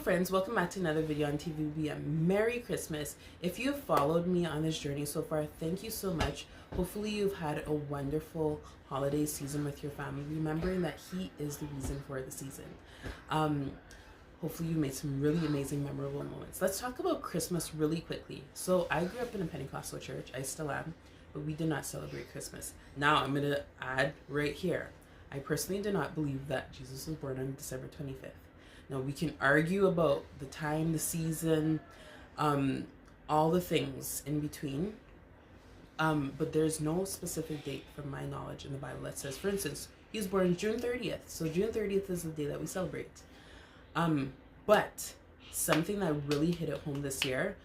friends, welcome back to another video on TVB and Merry Christmas. If you've followed me on this journey so far, thank you so much. Hopefully you've had a wonderful holiday season with your family, remembering that He is the reason for the season. Hopefully you made some really amazing, memorable moments. Let's talk about Christmas really quickly. So I grew up in a Pentecostal church, I still am, but we did not celebrate Christmas. Now I'm going to add right here, I personally do not believe that Jesus was born on December 25th. Now, we can argue about the time, the season, all the things in between, but there's no specific date from my knowledge in the Bible that says, for instance, he was born June 30th. So June 30th is the day that we celebrate. But something that really hit it home this year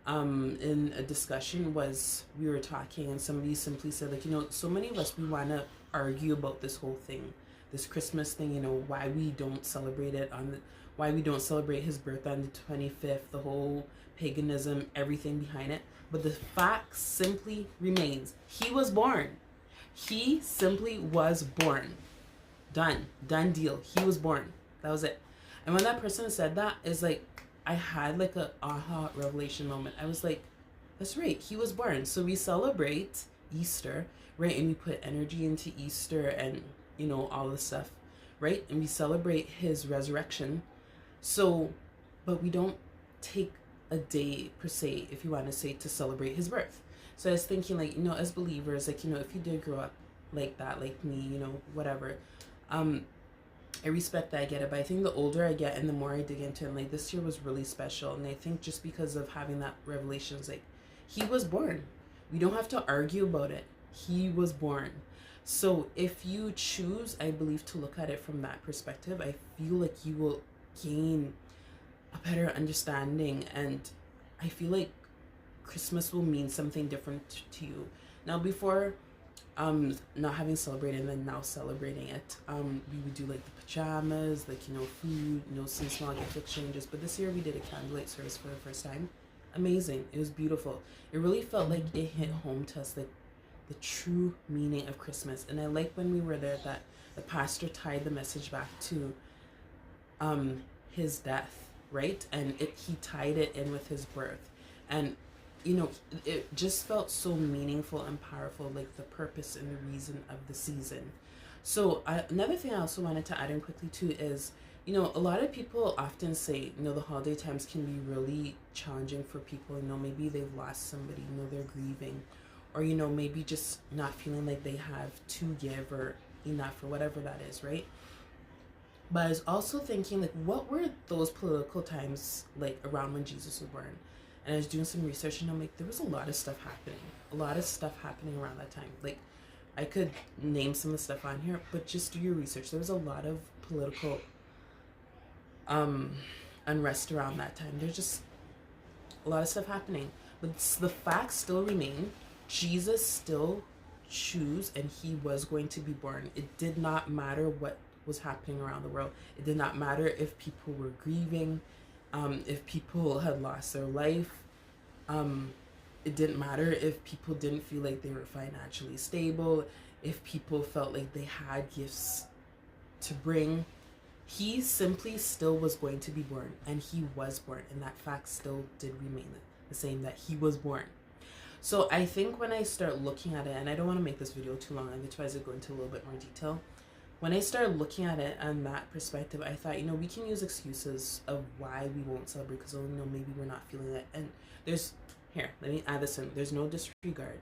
in a discussion was we were talking and somebody simply said, like, so many of us, we want to argue about this whole thing, this Christmas thing, why we don't celebrate it why we don't celebrate his birth on the 25th, the whole paganism, everything behind it. But the fact simply remains, he was born. He simply was born. Done deal. He was born. That was it. And when that person said that, is like, I had like a aha revelation moment. I was like, that's right, he was born. So we celebrate Easter, right? And we put energy into Easter and all this stuff, right? And we celebrate his resurrection. So, but we don't take a day per se, if you want to say, to celebrate his birth. So I was thinking, like, as believers, like, if you did grow up like that, like me, whatever, I respect that, I get it. But I think the older I get and the more I dig into it, like, this year was really special. And I think just because of having that revelation, it's like, he was born. We don't have to argue about it. He was born. So if you choose, I believe, to look at it from that perspective, I feel like you will gain a better understanding, and I feel like Christmas will mean something different to you. Now, before not having celebrated and then now celebrating it, we would do like the pajamas, like food, some small gift exchanges. But this year we did a candlelight service for the first time. Amazing. It was beautiful. It really felt like it hit home to us, like the true meaning of Christmas. And I like when we were there that the pastor tied the message back to his death, right? And he tied it in with his birth. And it just felt so meaningful and powerful, like the purpose and the reason of the season. So another thing I also wanted to add in quickly too is, a lot of people often say, the holiday times can be really challenging for people. Maybe they've lost somebody, they're grieving, or maybe just not feeling like they have to give or enough or whatever that is, right? But I was also thinking, like, what were those political times like around when Jesus was born? And I was doing some research, and I'm like, there was a lot of stuff happening around that time. Like, I could name some of the stuff on here, but just do your research. There was a lot of political unrest around that time. There's just a lot of stuff happening, but the facts still remain. Jesus still chose, and he was going to be born. It did not matter what was happening around the world. It did not matter if people were grieving, if people had lost their life. It didn't matter if people didn't feel like they were financially stable, if people felt like they had gifts to bring. He simply still was going to be born, and he was born, and that fact still did remain the same, that he was born. So I think when I start looking at it, and I don't want to make this video too long, otherwise I go into a little bit more detail. When I started looking at it on that perspective, I thought, we can use excuses of why we won't celebrate because, maybe we're not feeling it. And let me add this in. There's no disregard.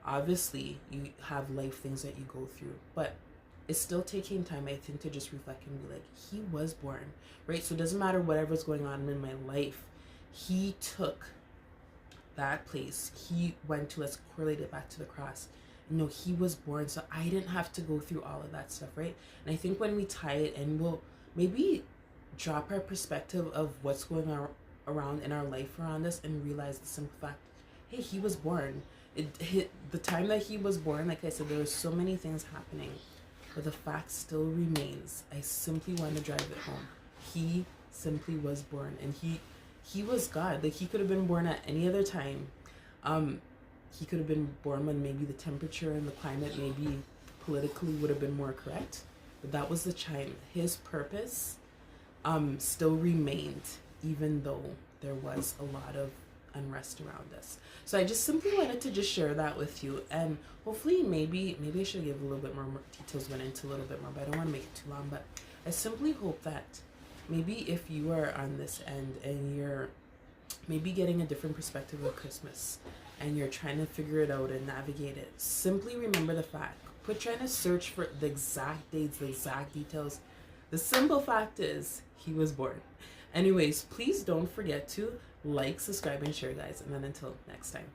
Obviously, you have life things that you go through, but it's still taking time, I think, to just reflect and be like, he was born, right? So it doesn't matter whatever's going on in my life. He took that place. He went to, let's correlate it back to the cross. He was born, so I didn't have to go through all of that stuff, right? And I think when we tie it in, we'll maybe drop our perspective of what's going on around in our life around us and realize the simple fact, hey, he was born. It hit the time that he was born. Like I said, there were so many things happening, but the fact still remains. I simply want to drive it home. He simply was born, and he was God. Like, he could have been born at any other time. He could have been born when maybe the temperature and the climate maybe politically would have been more correct, but that was the time. His purpose still remained, even though there was a lot of unrest around us. So I just simply wanted to just share that with you, and hopefully maybe I should give a little bit more details, went into a little bit more, but I don't want to make it too long. But I simply hope that maybe if you are on this end and you're maybe getting a different perspective of Christmas and you're trying to figure it out and navigate it, simply remember the fact. Quit trying to search for the exact dates, the exact details. The simple fact is he was born. Anyways, please don't forget to like, subscribe, and share, guys. And then until next time.